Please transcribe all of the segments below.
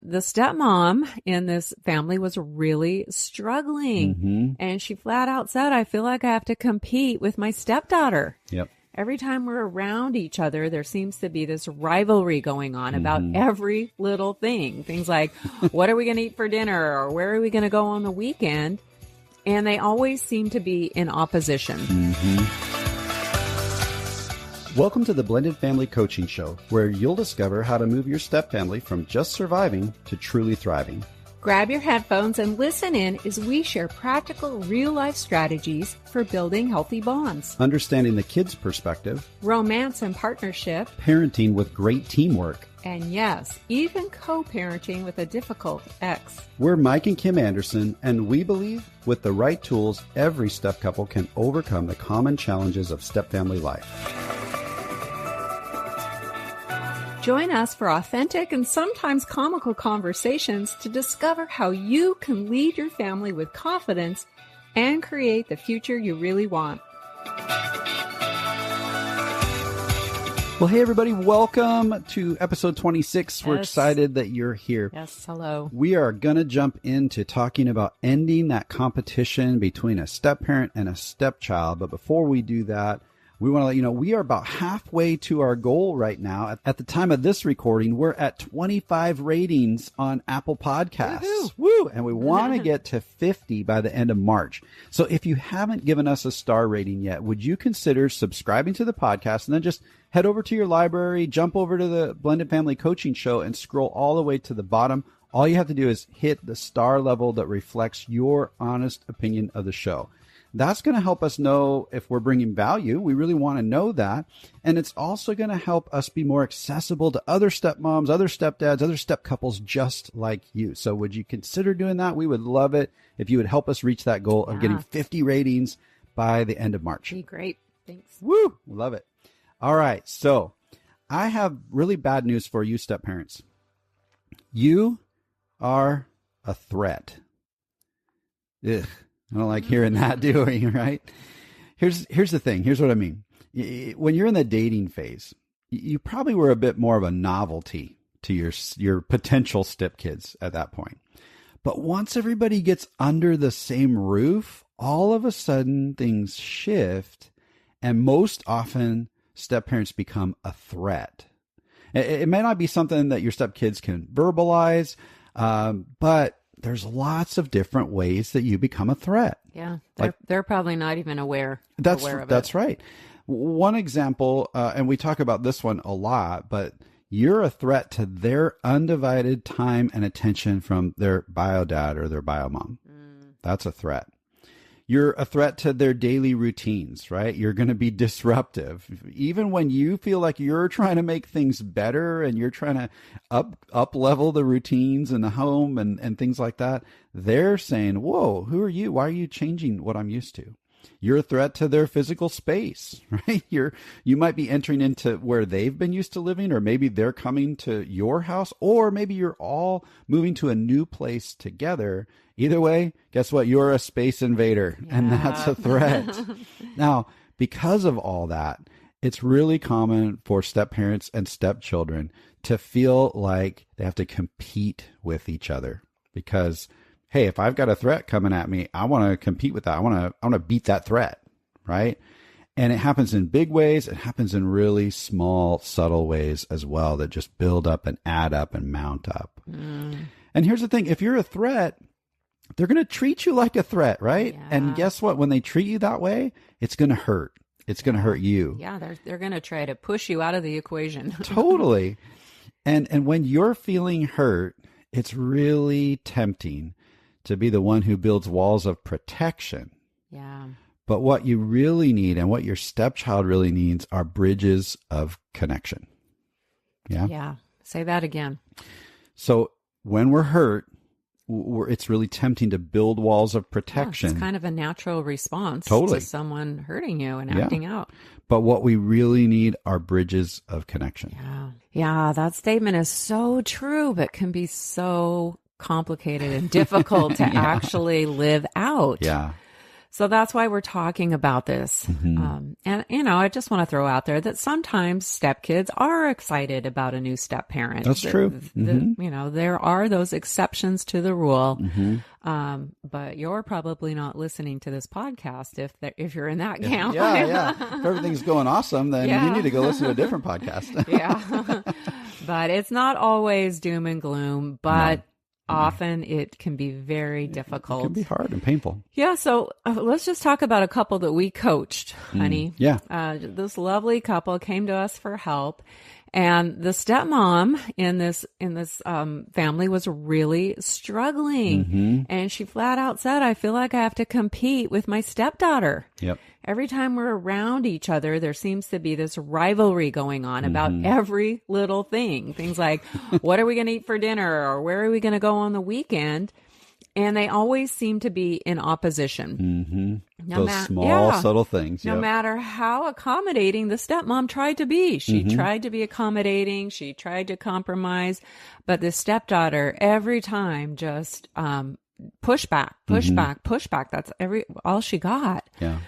the stepmom in this family was really struggling. Mm-hmm. And she flat out said, I feel like I have to compete with my stepdaughter. Yep. Every time we're around each other, there seems to be this rivalry going on about every little thing. Things like, what are we going to eat for dinner? Or where are we going to go on the weekend? And they always seem to be in opposition. Mm-hmm. Welcome to the Blended Family Coaching Show, where you'll discover how to move your stepfamily from just surviving to truly thriving. Grab your headphones and listen in as we share practical, real-life strategies for building healthy bonds, Understanding the kids' perspective, romance and partnership, parenting with great teamwork. and yes, even co-parenting with a difficult ex. We're Mike and Kim Anderson, and we believe with the right tools, every step couple can overcome the common challenges of stepfamily life. Join us for authentic and sometimes comical conversations to discover how you can lead your family with confidence and create the future you really want. Well, hey, everybody. Welcome to episode 26. We're excited that you're here. Yes, hello. We are going to jump into talking about ending that competition between a step-parent and a stepchild. But before we do that, we want to let you know we are about halfway to our goal right now. At the time of this recording, we're at 25 ratings on Apple Podcasts. Woo-hoo. Woo! And we want to get to 50 by the end of March. So if you haven't given us a star rating yet, would you consider subscribing to the podcast and then just head over to your library, jump over to the Blended Family Coaching Show and scroll all the way to the bottom. All you have to do is hit the star level that reflects your honest opinion of the show. That's going to help us know if we're bringing value. We really want to know that. And it's also going to help us be more accessible to other stepmoms, other stepdads, other step couples just like you. So would you consider doing that? We would love it if you would help us reach that goal of getting 50 ratings by the end of March. Be great. Thanks. Woo! Love it. All right. So I have really bad news for you, step parents. You are a threat. Ugh. I don't like hearing that, do we? Right? Here's the thing. Here's what I mean. When you're in the dating phase, you probably were a bit more of a novelty to your potential stepkids at that point. But once everybody gets under the same roof, all of a sudden things shift, and most often step-parents become a threat. It may not be something that your stepkids can verbalize, but there's lots of different ways that you become a threat. Yeah, they're probably not even aware of it. That's right. One example, and we talk about this one a lot, but you're a threat to their undivided time and attention from their bio dad or their bio mom. That's a threat. You're a threat to their daily routines, right? You're going to be disruptive. Even when you feel like you're trying to make things better and you're trying to up level the routines in the home and things like that, they're saying, whoa, who are you? Why are you changing what I'm used to? You're a threat to their physical space, right? You might be entering into where they've been used to living, or maybe they're coming to your house, or maybe you're all moving to a new place together. Either way, guess what? You're a space invader, and that's a threat. Now, because of all that, it's really common for step-parents and stepchildren to feel like they have to compete with each other because, hey, if I've got a threat coming at me, I want to compete with that. I want to beat that threat, right? And it happens in big ways. It happens in really small, subtle ways as well that just build up and add up and mount up. And here's the thing. If you're a threat, they're going to treat you like a threat, right? Yeah. And guess what? When they treat you that way, it's going to hurt. It's going to hurt you. Yeah, they're going to try to push you out of the equation. Totally. And when you're feeling hurt, it's really tempting to be the one who builds walls of protection. Yeah. But what you really need and what your stepchild really needs are bridges of connection. Yeah? Yeah. Say that again. So when we're hurt, it's really tempting to build walls of protection. It's kind of a natural response Totally. to someone hurting you and acting out. But what we really need are bridges of connection. Yeah, that statement is so true, but can be so complicated and difficult to actually live out. Yeah. So that's why we're talking about this. And, I just want to throw out there that sometimes stepkids are excited about a new step parent. That's true. There are those exceptions to the rule. But you're probably not listening to this podcast if you're in that camp. Yeah. If everything's going awesome, then you need to go listen to a different podcast. But it's not always doom and gloom, but often it can be very difficult. It can be hard and painful. Yeah. So let's just talk about a couple that we coached, honey. This lovely couple came to us for help. And the stepmom in this family was really struggling. And she flat out said, I feel like I have to compete with my stepdaughter. Yep. Every time we're around each other, there seems to be this rivalry going on about every little thing. Things like, what are we going to eat for dinner? Or where are we going to go on the weekend? And they always seem to be in opposition. Those small, subtle things. No matter how accommodating the stepmom tried to be. She tried to be accommodating. She tried to compromise. But the stepdaughter, every time, just push back. That's all she got. Yeah.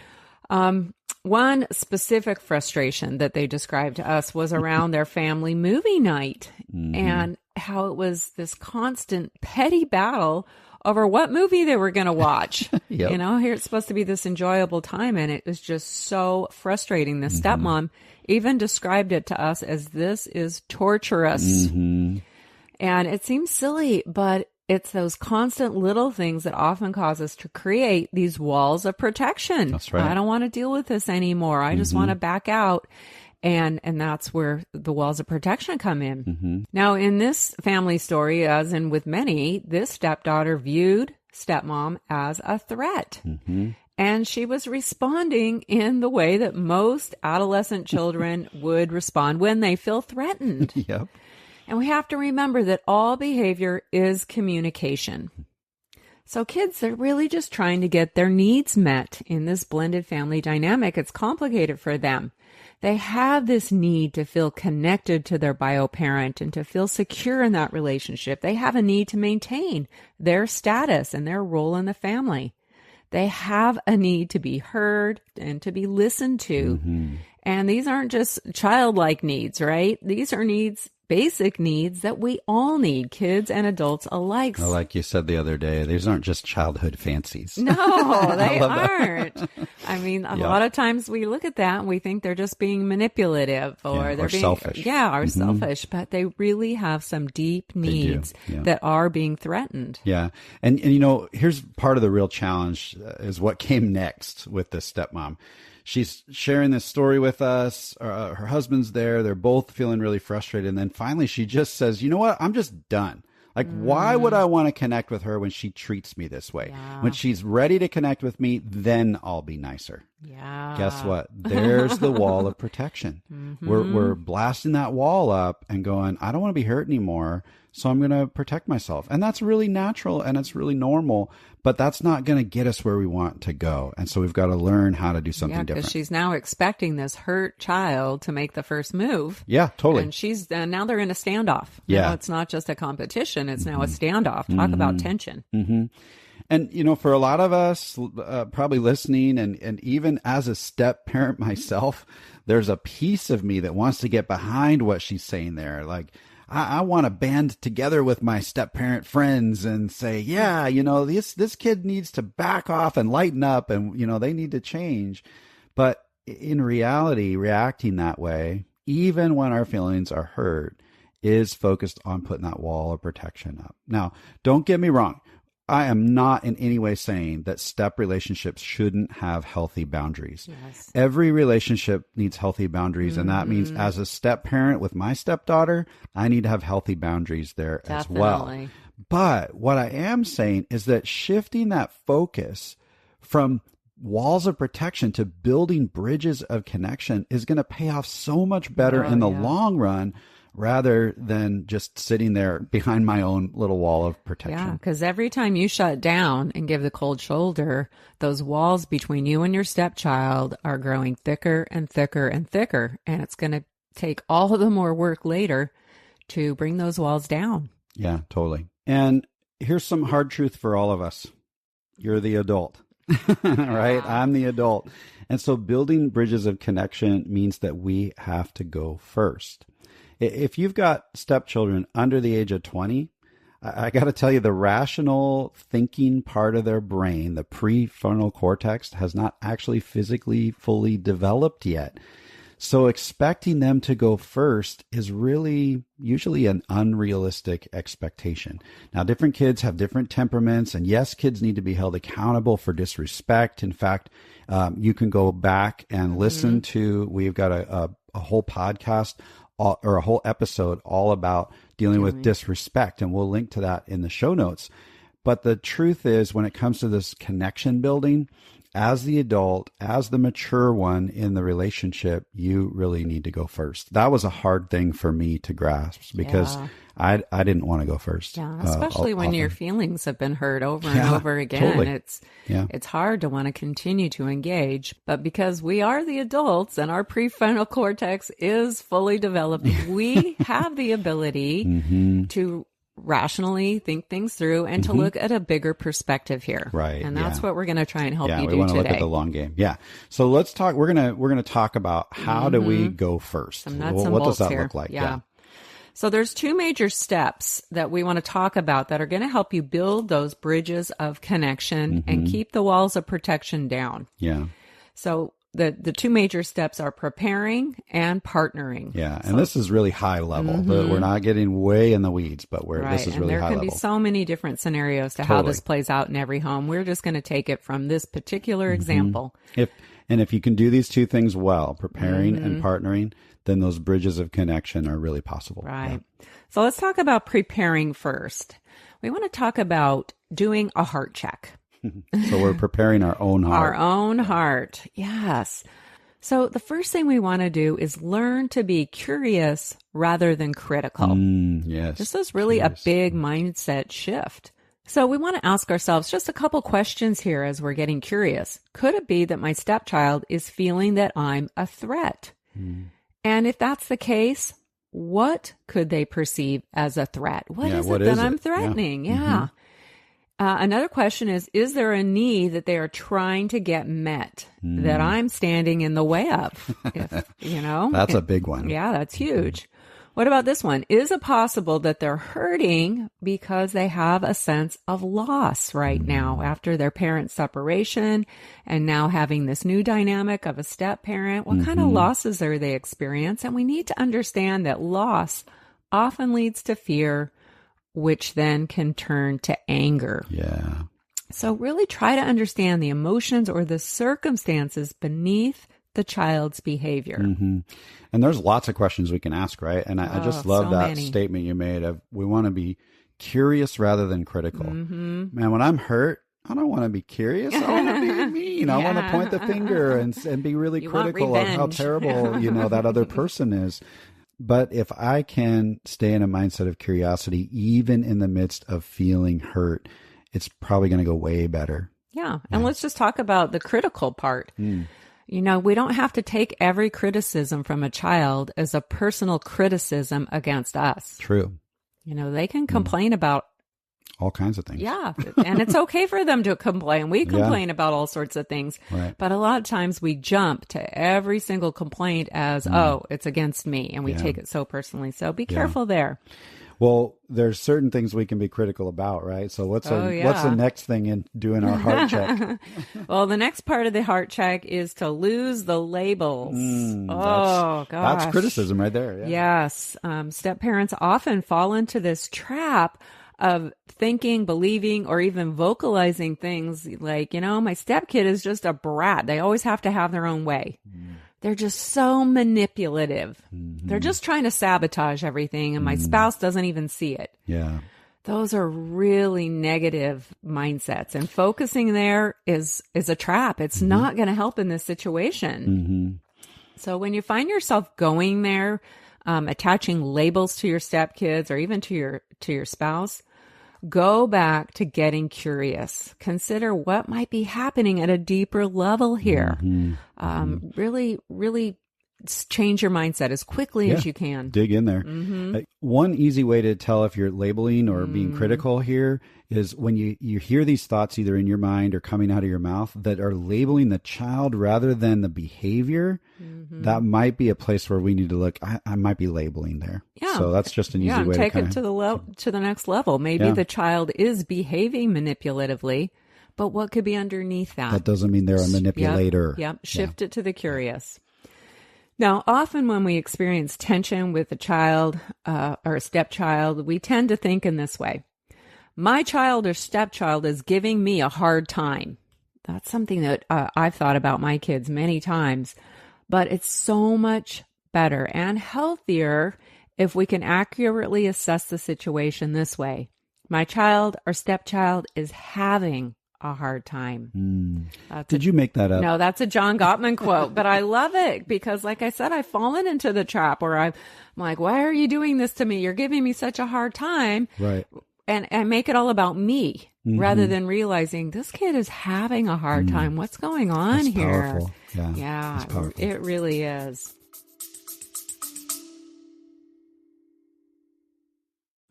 One specific frustration that they described to us was around their family movie night and how it was this constant petty battle over what movie they were going to watch. Here it's supposed to be this enjoyable time, and it was just so frustrating. The stepmom even described it to us as this is torturous. And it seems silly, but it's those constant little things that often cause us to create these walls of protection. That's right. I don't want to deal with this anymore. I just want to back out. And that's where the walls of protection come in. Now, in this family story, as in with many, this stepdaughter viewed stepmom as a threat. And she was responding in the way that most adolescent children would respond when they feel threatened. Yep. And we have to remember that all behavior is communication. So kids, they're really just trying to get their needs met in this blended family dynamic. It's complicated for them. They have this need to feel connected to their bio parent and to feel secure in that relationship. They have a need to maintain their status and their role in the family. They have a need to be heard and to be listened to. And these aren't just childlike needs, right? These are needs, basic needs that we all need, kids and adults alike. Well, like you said the other day, these aren't just childhood fancies. No, they aren't. I mean, a lot of times we look at that and we think they're just being manipulative or they're being selfish. Or selfish, but they really have some deep needs that are being threatened. Yeah. And here's part of the real challenge is what came next with this stepmom. She's sharing this story with us. Her husband's there. They're both feeling really frustrated. And then finally she just says, you know what? I'm just done. Like, why would I want to connect with her when she treats me this way? Yeah. When she's ready to connect with me, then I'll be nicer. Yeah. Guess what? There's the wall of protection. We're blasting that wall up and going, I don't want to be hurt anymore. So I'm going to protect myself. And that's really natural and it's really normal, but that's not going to get us where we want to go. And so we've got to learn how to do something different. Because she's now expecting this hurt child to make the first move. Yeah, totally. And now they're in a standoff. Yeah. Now it's not just a competition. It's now a standoff. Talk about tension. And, for a lot of us probably listening and even as a step parent myself, there's a piece of me that wants to get behind what she's saying there. Like, I want to band together with my step parent friends and say, this kid needs to back off and lighten up and, they need to change. But in reality, reacting that way, even when our feelings are hurt, is focused on putting that wall of protection up. Now, don't get me wrong. I am not in any way saying that step relationships shouldn't have healthy boundaries. Yes. Every relationship needs healthy boundaries. And that means as a step parent with my stepdaughter, I need to have healthy boundaries there as well. But what I am saying is that shifting that focus from walls of protection to building bridges of connection is going to pay off so much better in the long run, rather than just sitting there behind my own little wall of protection. Yeah, because every time you shut down and give the cold shoulder, those walls between you and your stepchild are growing thicker and thicker and thicker. And it's going to take all the more work later to bring those walls down. Yeah, totally. And here's some hard truth for all of us. You're the adult. right? I'm the adult. And so building bridges of connection means that we have to go first. If you've got stepchildren under the age of 20, I got to tell you, the rational thinking part of their brain, the prefrontal cortex, has not actually physically fully developed yet. So expecting them to go first is really usually an unrealistic expectation. Now, different kids have different temperaments, and yes, kids need to be held accountable for disrespect. In fact, you can go back and listen to, we've got a whole podcast or a whole episode all about dealing with disrespect, and we'll link to that in the show notes. But the truth is, when it comes to this connection building, as the adult, as the mature one in the relationship, you really need to go first. That was a hard thing for me to grasp because I didn't want to go first. Yeah, especially when your feelings have been hurt over and over again. Totally. It's hard to want to continue to engage. But because we are the adults and our prefrontal cortex is fully developed, we have the ability to rationally think things through and to look at a bigger perspective here. Right. And that's what we're going to try and help you do today. We want to look at the long game. Yeah. So let's talk, we're going to talk about how do we go first? Some nuts and what bolts does that here. look like? Yeah. So there's two major steps that we want to talk about that are going to help you build those bridges of connection and keep the walls of protection down. Yeah. So the two major steps are preparing and partnering. Yeah, and this is really high level. We're not getting way in the weeds, but this is really high level. There can be so many different scenarios to how this plays out in every home. We're just going to take it from this particular example. If you can do these two things well, preparing and partnering, then those bridges of connection are really possible. Right. Yeah. So let's talk about preparing first. We want to talk about doing a heart check. So we're preparing our own heart. Our own heart. Yes. So the first thing we want to do is learn to be curious rather than critical. Yes. This is really a big mindset shift. So we want to ask ourselves just a couple questions here as we're getting curious. Could it be that my stepchild is feeling that I'm a threat? And if that's the case, what could they perceive as a threat? What is it that I'm threatening? Yeah. Another question is there a need that they are trying to get met that I'm standing in the way of? That's a big one. Yeah, that's huge. What about this one? Is it possible that they're hurting because they have a sense of loss right now after their parent separation and now having this new dynamic of a step parent? What kind of losses are they experiencing? And we need to understand that loss often leads to fear, which then can turn to anger. Yeah. So really try to understand the emotions or the circumstances beneath the child's behavior. And there's lots of questions we can ask, right? And I just love that statement you made of we want to be curious rather than critical. Man, when I'm hurt, I don't want to be curious. I want to be mean. I want to point the finger and be really critical of how terrible, that other person is. But if I can stay in a mindset of curiosity, even in the midst of feeling hurt, it's probably going to go way better. Yeah. And let's just talk about the critical part. We don't have to take every criticism from a child as a personal criticism against us. True. They can complain about all kinds of things. Yeah. And it's okay for them to complain. We complain about all sorts of things. Right. But a lot of times we jump to every single complaint as, it's against me. And we take it so personally. So be careful there. Well, there's certain things we can be critical about, right? So what's the next thing in doing our heart check? Well, the next part of the heart check is to lose the labels. Gosh. That's criticism right there. Yeah. Yes. Step parents often fall into this trap of thinking, believing, or even vocalizing things like, my stepkid is just a brat. They always have to have their own way. They're just so manipulative. They're just trying to sabotage everything, and my spouse doesn't even see it. Yeah. Those are really negative mindsets, and focusing there is a trap. It's not going to help in this situation. So when you find yourself going there, attaching labels to your stepkids or even to your spouse, go back to getting curious. Consider what might be happening at a deeper level here. Really, really change your mindset as quickly as you can. Dig in there. One easy way to tell if you're labeling or being critical here is when you hear these thoughts either in your mind or coming out of your mouth that are labeling the child rather than the behavior, that might be a place where we need to look. I might be labeling there. Yeah. So that's just an easy way take to it to the next level. Maybe the child is behaving manipulatively, but what could be underneath that? That doesn't mean they're a manipulator. Yep. Shift it to the curious. Now, often when we experience tension with a child or a stepchild, we tend to think in this way. My child or stepchild is giving me a hard time. That's something that I've thought about my kids many times, but it's so much better and healthier if we can accurately assess the situation this way. My child or stepchild is having a hard time. Did you make that up? No, that's a John Gottman quote, but I love it because, like I said, I've fallen into the trap where I'm like, why are you doing this to me? You're giving me such a hard time. Right. And make it all about me rather than realizing this kid is having a hard time. What's going on That's here? Powerful. Yeah. That's powerful. It really is.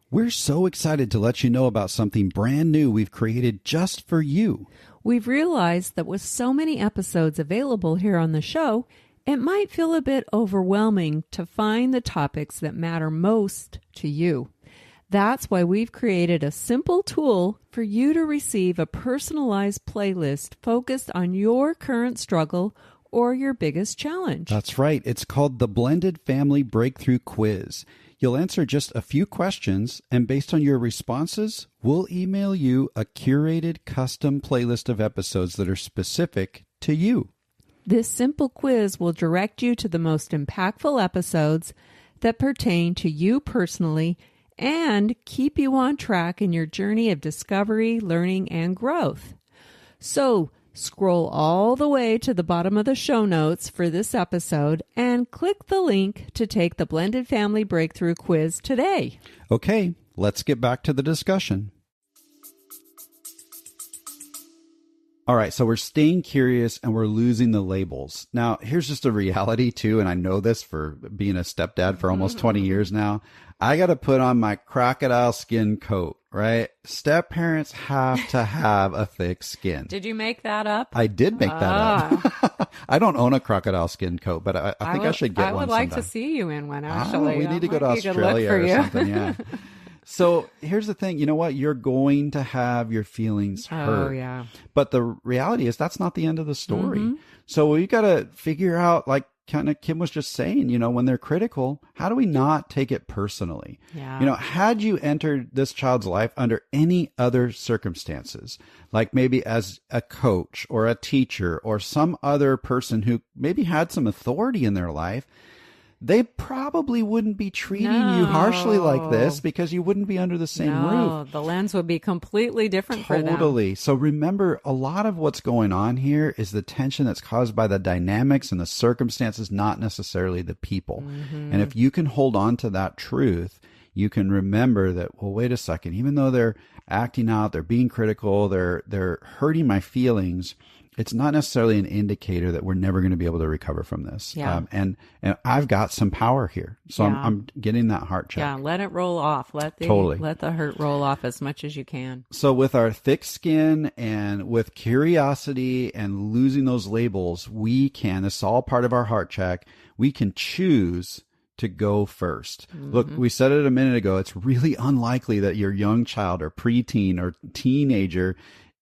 We're so excited to let you know about something brand new we've created just for you. We've realized that with so many episodes available here on the show, it might feel a bit overwhelming to find the topics that matter most to you. That's why we've created a simple tool for you to receive a personalized playlist focused on your current struggle or your biggest challenge. That's right. It's called the Blended Family Breakthrough Quiz. You'll answer just a few questions, and based on your responses, we'll email you a curated custom playlist of episodes that are specific to you. This simple quiz will direct you to the most impactful episodes that pertain to you personally and keep you on track in your journey of discovery, learning, and growth. So, scroll all the way to the bottom of the show notes for this episode and click the link to take the Blended Family Breakthrough Quiz today. Okay, let's get back to the discussion. All right, so we're staying curious and we're losing the labels. Now, here's just a reality too, and I know this for being a stepdad for almost 20 years now. I got to put on my crocodile skin coat, right? Step parents have to have a thick skin. Did you make that up? I did make that up. I don't own a crocodile skin coat, but I think I should get one. I would like sometime. to see you in one, actually. We need to go to Australia or something, yeah. So here's the thing. You know what? You're going to have your feelings hurt. Oh, yeah. But the reality is that's not the end of the story. So we got to figure out, like kind of Kim was just saying, you know, when they're critical, how do we not take it personally? Yeah. You know, had you entered this child's life under any other circumstances, like maybe as a coach or a teacher or some other person who maybe had some authority in their life, they probably wouldn't be treating you harshly like this because you wouldn't be under the same roof. The lens would be completely different for them. Totally. So remember, a lot of what's going on here is the tension that's caused by the dynamics and the circumstances, not necessarily the people. And if you can hold on to that truth, you can remember that, well, wait a second, even though they're acting out, they're being critical, they're hurting my feelings, it's not necessarily an indicator that we're never going to be able to recover from this. Yeah. And I've got some power here. So I'm getting that heart check. Yeah, let it roll off. Let the hurt roll off as much as you can. So with our thick skin and with curiosity and losing those labels, this is all part of our heart check. We can choose to go first. Look, we said it a minute ago. It's really unlikely that your young child or preteen or teenager,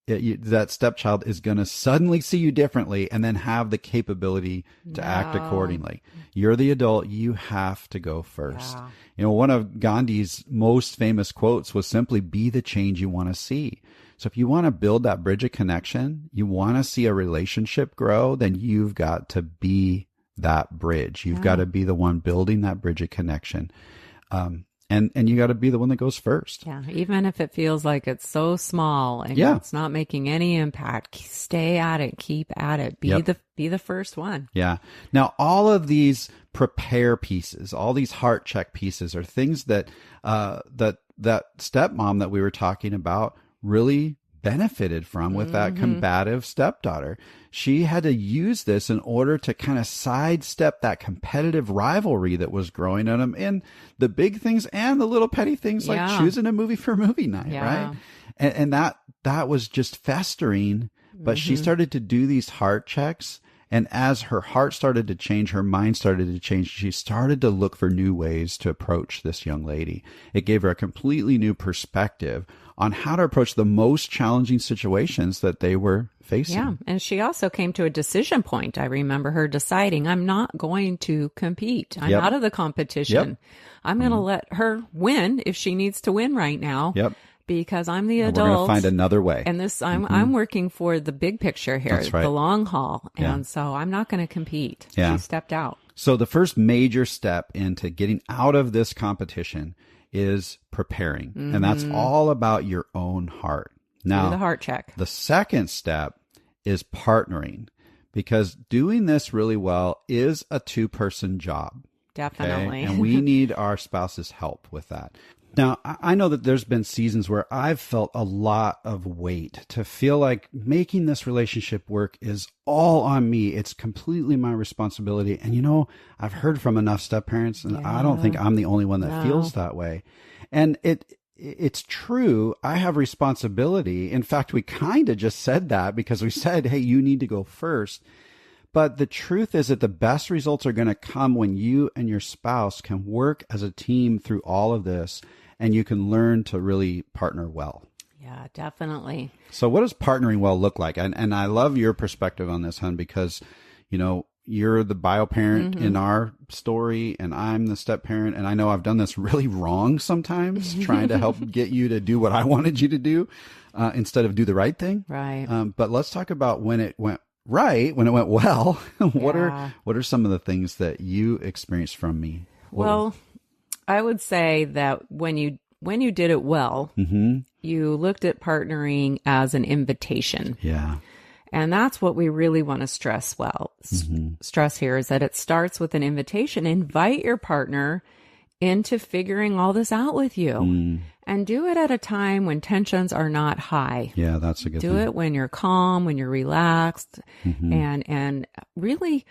that stepchild is going to suddenly see you differently and then have the capability to act accordingly. You're the adult. You have to go first. Yeah. You know, one of Gandhi's most famous quotes was simply, be the change you want to see. So if you want to build that bridge of connection, you want to see a relationship grow, then you've got to be that bridge. You've got to be the one building that bridge of connection. And you got to be the one that goes first. Yeah, even if it feels like it's so small and it's not making any impact, stay at it, keep at it, be the first one. Yeah. Now, all of these prepare pieces, all these heart check pieces are things that that stepmom that we were talking about really benefited from with that combative stepdaughter. She had to use this in order to kind of sidestep that competitive rivalry that was growing on them in the big things and the little petty things like choosing a movie for movie night, right? And that was just festering, but she started to do these heart checks. And as her heart started to change, her mind started to change, she started to look for new ways to approach this young lady. It gave her a completely new perspective on how to approach the most challenging situations that they were facing. Yeah. And she also came to a decision point. I remember her deciding, I'm not going to compete. I'm out of the competition. I'm going to let her win if she needs to win right now. Because I'm the adult. We're going to find another way. And this, I'm working for the big picture here, That's right. the long haul. And so I'm not going to compete. Yeah. She stepped out. So the first major step into getting out of this competition is preparing. And that's all about your own heart. Now, do the heart check. The second step is partnering, because doing this really well is a two-person job. Definitely. Okay? And we need our spouse's help with that. Now, I know that there's been seasons where I've felt a lot of weight to feel like making this relationship work is all on me. It's completely my responsibility. And, you know, I've heard from enough step-parents, and I don't think I'm the only one that feels that way. And it's true. I have responsibility. In fact, we kind of just said that because we said, hey, you need to go first. But the truth is that the best results are going to come when you and your spouse can work as a team through all of this, and you can learn to really partner well. Yeah, definitely. So what does partnering well look like? And I love your perspective on this, hon, because, you know, you're the bio parent in our story, and I'm the step parent. And I know I've done this really wrong sometimes, trying to help get you to do what I wanted you to do instead of do the right thing. Right. But let's talk about when it went right, when it went well. What are some of the things that you experienced from me? Well, I would say that when you did it well, you looked at partnering as an invitation. Yeah. And that's what we really want to stress stress here, is that it starts with an invitation. Invite your partner into figuring all this out with you. And do it at a time when tensions are not high. Yeah, that's a good thing. Do it when you're calm, when you're relaxed, and really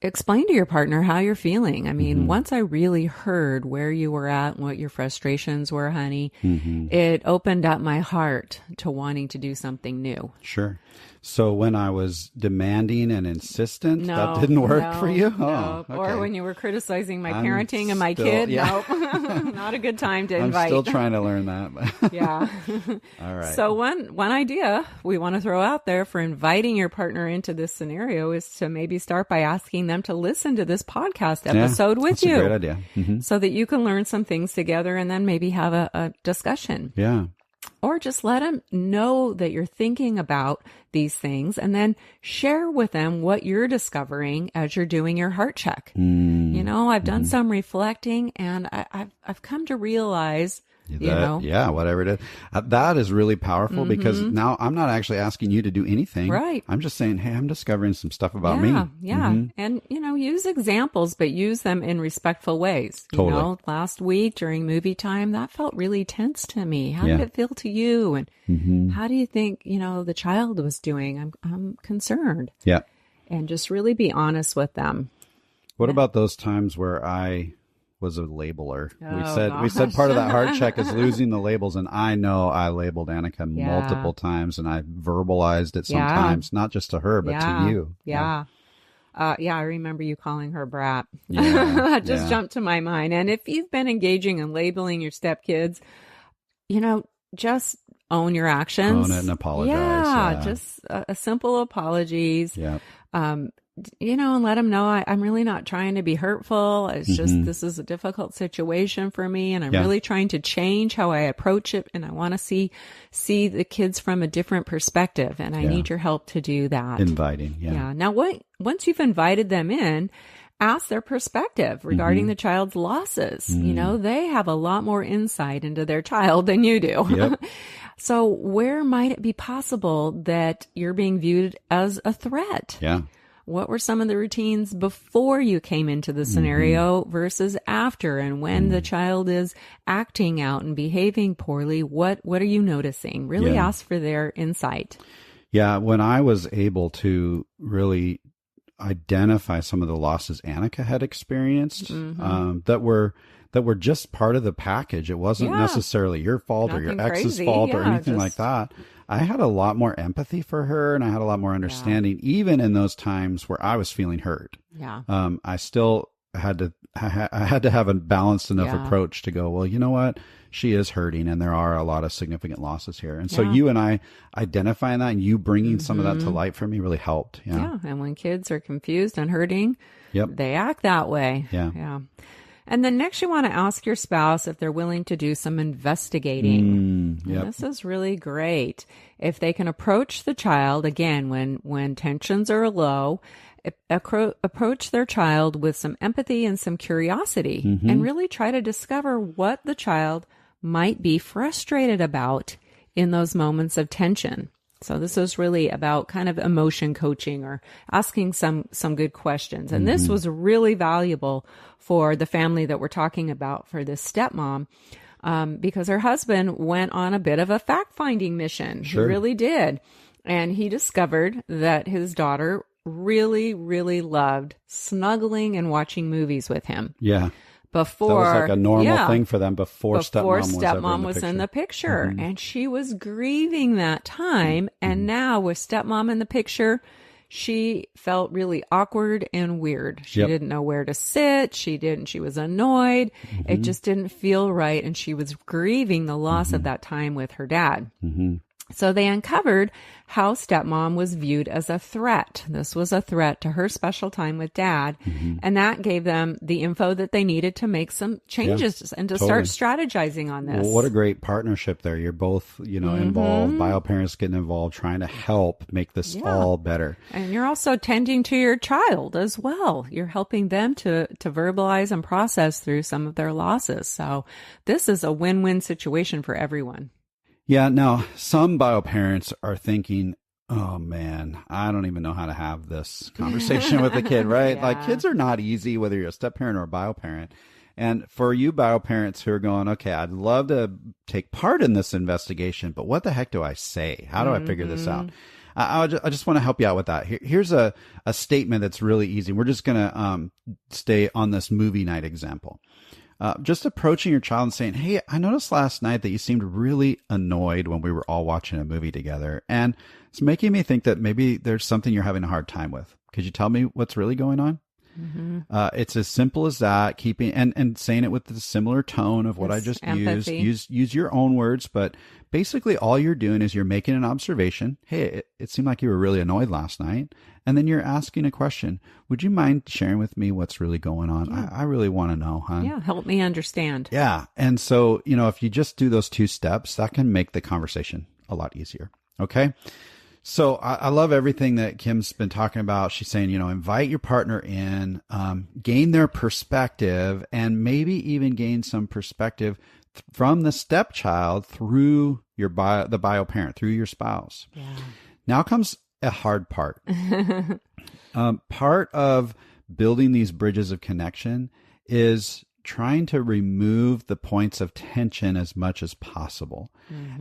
explain to your partner how you're feeling. I mean, once I really heard where you were at and what your frustrations were, honey, it opened up my heart to wanting to do something new. Sure. So when I was demanding and insistent, that didn't work for you? No. Oh, okay. Or when you were criticizing my parenting and my kid? Nope. Not a good time to invite. I'm still trying to learn that. Yeah. All right. So one idea we want to throw out there for inviting your partner into this scenario is to maybe start by asking them to listen to this podcast episode with you. That's a great idea. So that you can learn some things together and then maybe have a discussion. Yeah. Or just let them know that you're thinking about these things, and then share with them what you're discovering as you're doing your heart check. You know, I've done some reflecting, and I've come to realize, yeah, whatever it is. That is really powerful, because now I'm not actually asking you to do anything. Right. I'm just saying, hey, I'm discovering some stuff about me. Yeah. And, use examples, but use them in respectful ways. Totally. You know, last week during movie time, that felt really tense to me. How did it feel to you? And how do you think, the child was doing? I'm concerned. Yeah. And just really be honest with them. What about those times where I was a labeler? Oh, we said part of that heart check is losing the labels, and I know I labeled Annika multiple times, and I verbalized it sometimes, not just to her, but to you. Yeah. I remember you calling her brat. That just jumped to my mind. And if you've been engaging and labeling your stepkids, just own your actions. Own it and apologize. Yeah. Just a simple apologies. Yeah. And let them know I'm really not trying to be hurtful. It's just, this is a difficult situation for me, and I'm really trying to change how I approach it. And I want to see the kids from a different perspective, and I need your help to do that. Inviting. Yeah. Now, once you've invited them in, ask their perspective regarding the child's losses. They have a lot more insight into their child than you do. Yep. So where might it be possible that you're being viewed as a threat? Yeah. What were some of the routines before you came into the scenario versus after? And when the child is acting out and behaving poorly, what are you noticing? Really ask for their insight. Yeah, when I was able to really identify some of the losses Annika had experienced, that were just part of the package. It wasn't necessarily your fault or your ex's fault or anything like that. I had a lot more empathy for her, and I had a lot more understanding, even in those times where I was feeling hurt. Yeah. I still had to have a balanced enough approach to go, well, you know what? She is hurting, and there are a lot of significant losses here. And so you and I identifying that and you bringing some of that to light for me really helped. Yeah. And when kids are confused and hurting, they act that way. Yeah. And then next you want to ask your spouse if they're willing to do some investigating. This is really great. If they can approach the child, again, when tensions are low, approach their child with some empathy and some curiosity and really try to discover what the child might be frustrated about in those moments of tension. So this is really about kind of emotion coaching or asking some good questions. And this was really valuable for the family that we're talking about, for this stepmom, because her husband went on a bit of a fact-finding mission. He really did. And he discovered that his daughter really, really loved snuggling and watching movies with him. Yeah. Before, that was like a normal thing for them before stepmom was in the picture. And she was grieving that time. And now with stepmom in the picture, she felt really awkward and weird. She didn't know where to sit. She was annoyed. It just didn't feel right. And she was grieving the loss of that time with her dad. So they uncovered how stepmom was viewed as a threat. This was a threat to her special time with dad. And that gave them the info that they needed to make some changes and to start strategizing on this. Well, what a great partnership there. You're both, involved, bio parents getting involved, trying to help make this all better. And you're also tending to your child as well. You're helping them to verbalize and process through some of their losses. So this is a win-win situation for everyone. Yeah. Now, some bio parents are thinking, oh man, I don't even know how to have this conversation with the kid, right? Like, kids are not easy, whether you're a step parent or a bio parent. And for you bio parents who are going, okay, I'd love to take part in this investigation, but what the heck do I say? How do I figure this out? I just want to help you out with that. Here's a statement that's really easy. We're just going to stay on this movie night example. Just approaching your child and saying, hey, I noticed last night that you seemed really annoyed when we were all watching a movie together. And it's making me think that maybe there's something you're having a hard time with. Could you tell me what's really going on? It's as simple as that, keeping and saying it with the similar tone of what I just used. Use your own words, but basically all you're doing is you're making an observation. Hey, it seemed like you were really annoyed last night. And then you're asking a question. Would you mind sharing with me what's really going on? I really want to know, huh? Yeah, help me understand. Yeah. And so, if you just do those 2 steps, that can make the conversation a lot easier. Okay. So I love everything that Kim's been talking about. She's saying, invite your partner in, gain their perspective, and maybe even gain some perspective from the stepchild through the bio parent, through your spouse. Yeah. Now comes a hard part. Part of building these bridges of connection is trying to remove the points of tension as much as possible.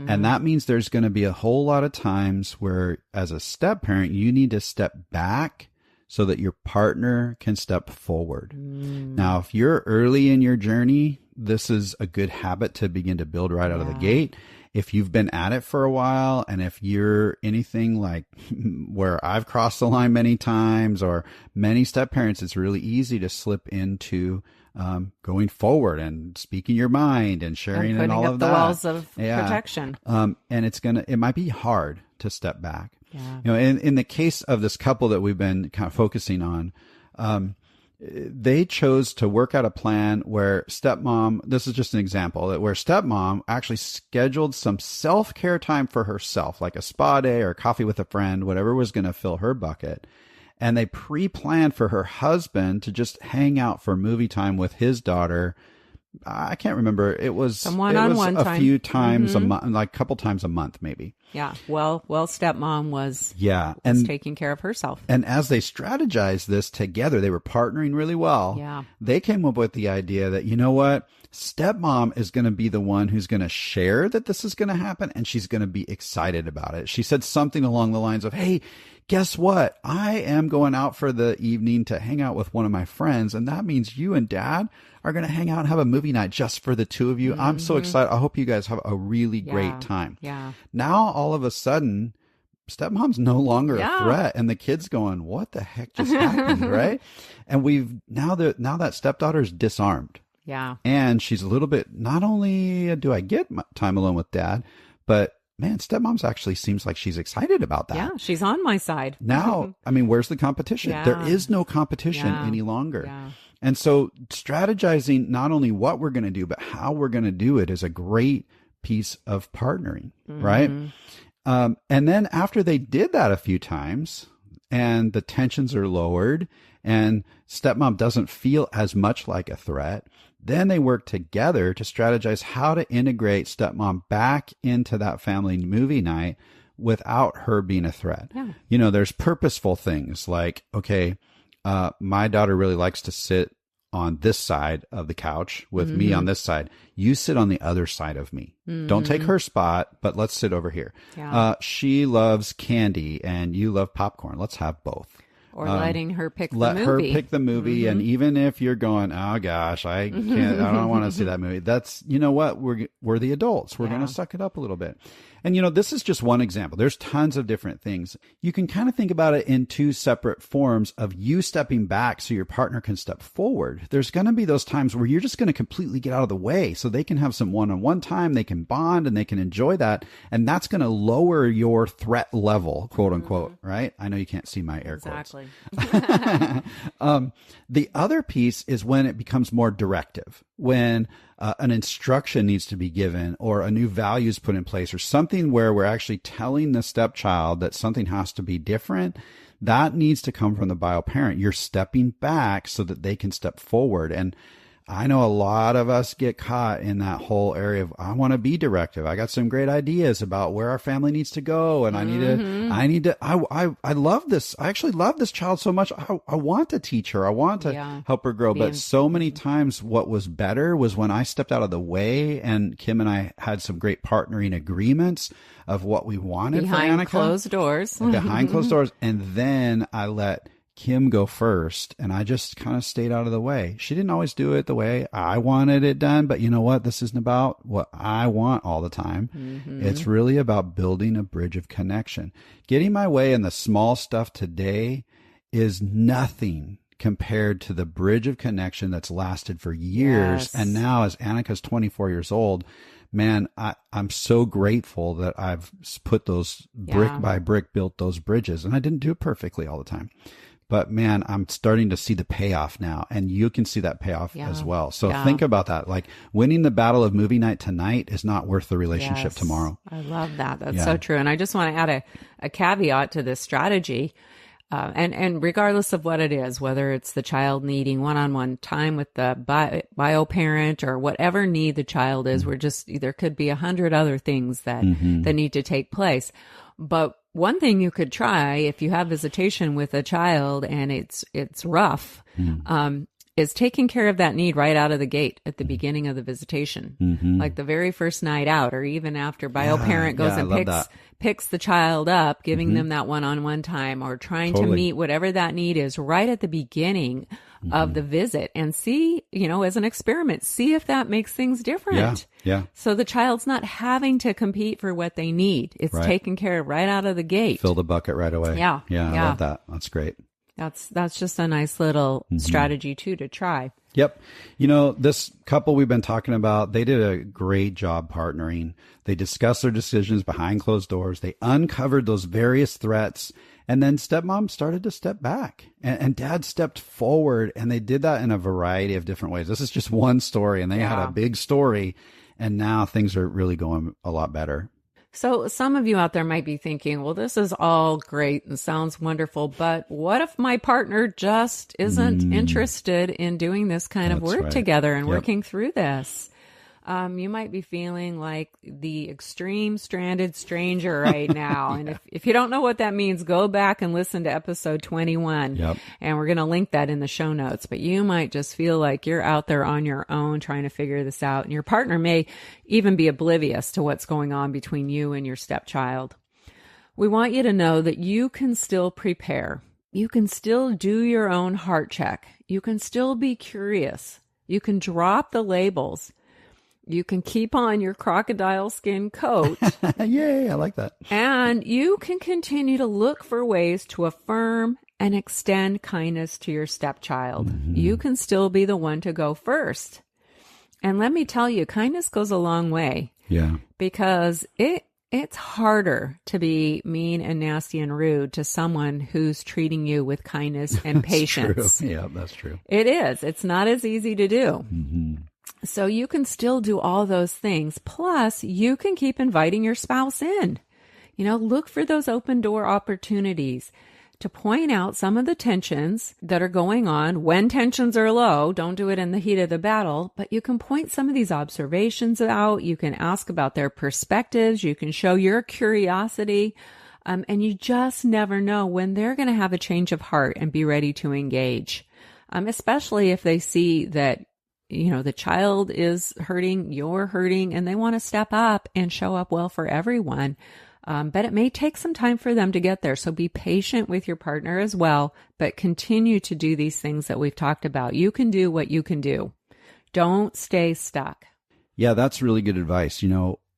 And that means there's going to be a whole lot of times where, as a step parent, you need to step back so that your partner can step forward. Now, if you're early in your journey, this is a good habit to begin to build right out of the gate. If you've been at it for a while, and if you're anything like where I've crossed the line many times, or many step parents, it's really easy to slip into going forward and speaking your mind and sharing and all of that. Putting up the walls of protection. And it might be hard to step back. Yeah. In the case of this couple that we've been kind of focusing on, they chose to work out a plan where stepmom, this is just an example, where stepmom actually scheduled some self-care time for herself, like a spa day or coffee with a friend, whatever was going to fill her bucket. And they pre-planned for her husband to just hang out for movie time with his daughter I can't remember. It was Some one-on-one a time. few times a month, like a couple times a month, maybe. Yeah. Well, stepmom was taking care of herself. And as they strategized this together, they were partnering really well. Yeah. They came up with the idea that, you know what? Stepmom is going to be the one who's going to share that this is going to happen, and she's going to be excited about it. She said something along the lines of, hey, guess what? I am going out for the evening to hang out with one of my friends, and that means you and Dad are going to hang out and have a movie night just for the two of you. I'm so excited. I hope you guys have a really great time. Yeah. Now, all of a sudden, stepmom's no longer a threat, and the kid's going, what the heck just happened, right? And now that stepdaughter's disarmed. Yeah. And she's a little bit, not only do I get time alone with Dad, but man, stepmom's actually seems like she's excited about that. Yeah, she's on my side. Now, I mean, where's the competition? Yeah. There is no competition any longer. Yeah. And so strategizing not only what we're going to do, but how we're going to do it is a great piece of partnering, right? And then after they did that a few times and the tensions are lowered and stepmom doesn't feel as much like a threat, then they work together to strategize how to integrate stepmom back into that family movie night without her being a threat. Yeah. You know, there's purposeful things like, okay, my daughter really likes to sit on this side of the couch with me on this side. You sit on the other side of me. Don't take her spot, but let's sit over here. Yeah. She loves candy and you love popcorn. Let's have both. Or letting her pick the Let movie. her pick the movie. And even if you're going, oh gosh, I can't, I don't want to see that movie. That's, you know what? We're the adults. We're going to suck it up a little bit. And, you know, this is just one example. There's tons of different things. You can kind of think about it in two separate forms of you stepping back so your partner can step forward. There's going to be those times where you're just going to completely get out of the way so they can have some one-on-one time, they can bond and they can enjoy that. And that's going to lower your threat level, quote unquote, right? I know you can't see my air quotes. Exactly. The other piece is when it becomes more directive, when an instruction needs to be given or a new value is put in place or something where we're actually telling the stepchild that something has to be different. That needs to come from the bio parent. You're stepping back so that they can step forward. And I know a lot of us get caught in that whole area of, I want to be directive. I got some great ideas about where our family needs to go. And I love this. I actually love this child so much. I want to teach her. I want to help her grow. But so many times what was better was when I stepped out of the way and Kim and I had some great partnering agreements of what we wanted for Annika. Behind closed doors. Behind closed doors. And then I let Kim go first, and I just kind of stayed out of the way. She didn't always do it the way I wanted it done, but you know what? This isn't about what I want all the time. It's really about building a bridge of connection. Getting my way in the small stuff today is nothing compared to the bridge of connection that's lasted for years. And now as Annika's 24 years old, man, I'm so grateful that I've put those brick by brick, built those bridges. And I didn't do it perfectly all the time. But man, I'm starting to see the payoff now, and you can see that payoff as well. So think about that. Like winning the battle of movie night tonight is not worth the relationship tomorrow. I love that. That's so true. And I just want to add a caveat to this strategy. And regardless of what it is, whether it's the child needing one-on-one time with the bio parent or whatever need the child is, there could be 100 other things that need to take place. But one thing you could try if you have visitation with a child and it's rough, is taking care of that need right out of the gate at the beginning of the visitation, like the very first night out, or even after bio parent goes and picks the child up, giving them that one-on-one time, or trying to meet whatever that need is right at the beginning of the visit, and see, as an experiment, see if that makes things different. So the child's not having to compete for what they need. It's taken care of right out of the gate. Fill the bucket right away. Yeah. I love that. That's great. That's just a nice little strategy too to try. Yep. This couple we've been talking about, they did a great job partnering. They discussed their decisions behind closed doors. They uncovered those various threats. And then stepmom started to step back and dad stepped forward, and they did that in a variety of different ways. This is just one story, and they had a big story, and now things are really going a lot better. So some of you out there might be thinking, well, this is all great and sounds wonderful, but what if my partner just isn't interested in doing this kind of work together and working through this? You might be feeling like the extreme stranded stranger right now. And if you don't know what that means, go back and listen to episode 21. Yep. And we're going to link that in the show notes. But you might just feel like you're out there on your own trying to figure this out. And your partner may even be oblivious to what's going on between you and your stepchild. We want you to know that you can still prepare. You can still do your own heart check. You can still be curious. You can drop the labels. You can keep on your crocodile skin coat. Yay, I like that. And you can continue to look for ways to affirm and extend kindness to your stepchild. You can still be the one to go first. And let me tell you, kindness goes a long way. Yeah. Because it's harder to be mean and nasty and rude to someone who's treating you with kindness and patience. True. Yeah, that's true. It is. It's not as easy to do. Mm-hmm. So you can still do all those things. Plus, you can keep inviting your spouse in. Look for those open door opportunities to point out some of the tensions that are going on. When tensions are low, don't do it in the heat of the battle, but you can point some of these observations out. You can ask about their perspectives. You can show your curiosity. And you just never know when they're going to have a change of heart and be ready to engage. Especially if they see that the child is hurting, you're hurting, and they want to step up and show up well for everyone. But it may take some time for them to get there. So be patient with your partner as well, but continue to do these things that we've talked about. You can do what you can do. Don't stay stuck. Yeah, that's really good advice.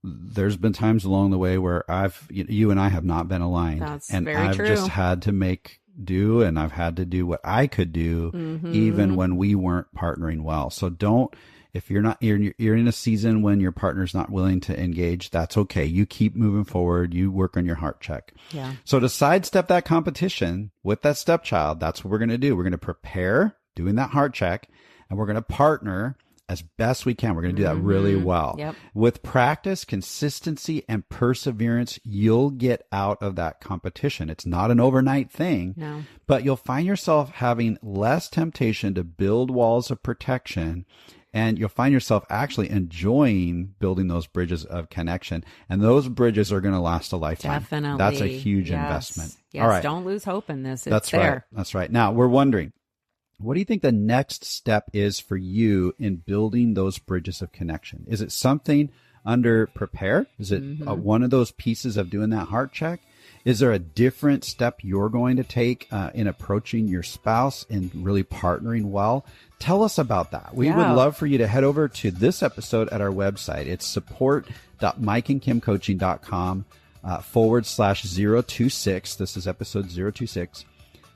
There's been times along the way where you and I have not been aligned. That's and very I've true. just had to make do, and I've had to do what I could do, even when we weren't partnering well. So if you're in a season when your partner's not willing to engage, that's okay. You keep moving forward. You work on your heart check. Yeah. So to sidestep that competition with that stepchild, that's what we're going to do. We're going to prepare doing that heart check, and we're going to partner as best we can. We're going to do that really well. Yep. With practice, consistency, and perseverance, you'll get out of that competition. It's not an overnight thing, No. but you'll find yourself having less temptation to build walls of protection, and you'll find yourself actually enjoying building those bridges of connection. And those bridges are going to last a lifetime. Definitely. That's a huge Yes. investment. Yes. All right. Don't lose hope in this. It's That's there. right. That's right. Now, we're wondering, what do you think the next step is for you in building those bridges of connection? Is it something under prepare? Is it one of those pieces of doing that heart check? Is there a different step you're going to take in approaching your spouse and really partnering well? Tell us about that. We would love for you to head over to this episode at our website. It's support.mikeandkimcoaching.com /026. This is episode 026.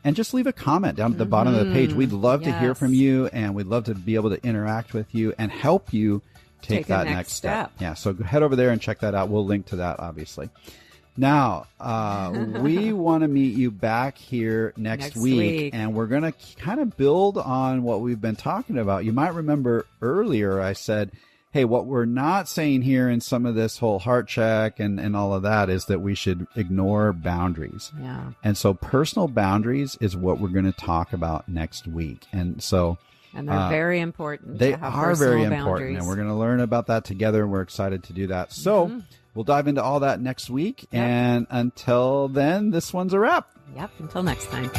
And just leave a comment down at the bottom of the page. We'd love to hear from you, and we'd love to be able to interact with you and help you take that next step. Yeah, so head over there and check that out. We'll link to that, obviously. Now, we want to meet you back here next week, and we're going to kind of build on what we've been talking about. You might remember earlier I said, hey, what we're not saying here in some of this whole heart check and all of that is that we should ignore boundaries. Yeah. And so personal boundaries is what we're going to talk about next week. And so And they're very important. they to have are very personal important, boundaries. and we're going to learn about that together, and we're excited to do that. So we'll dive into all that next week. Yep. And until then, this one's a wrap. Yep. Until next time.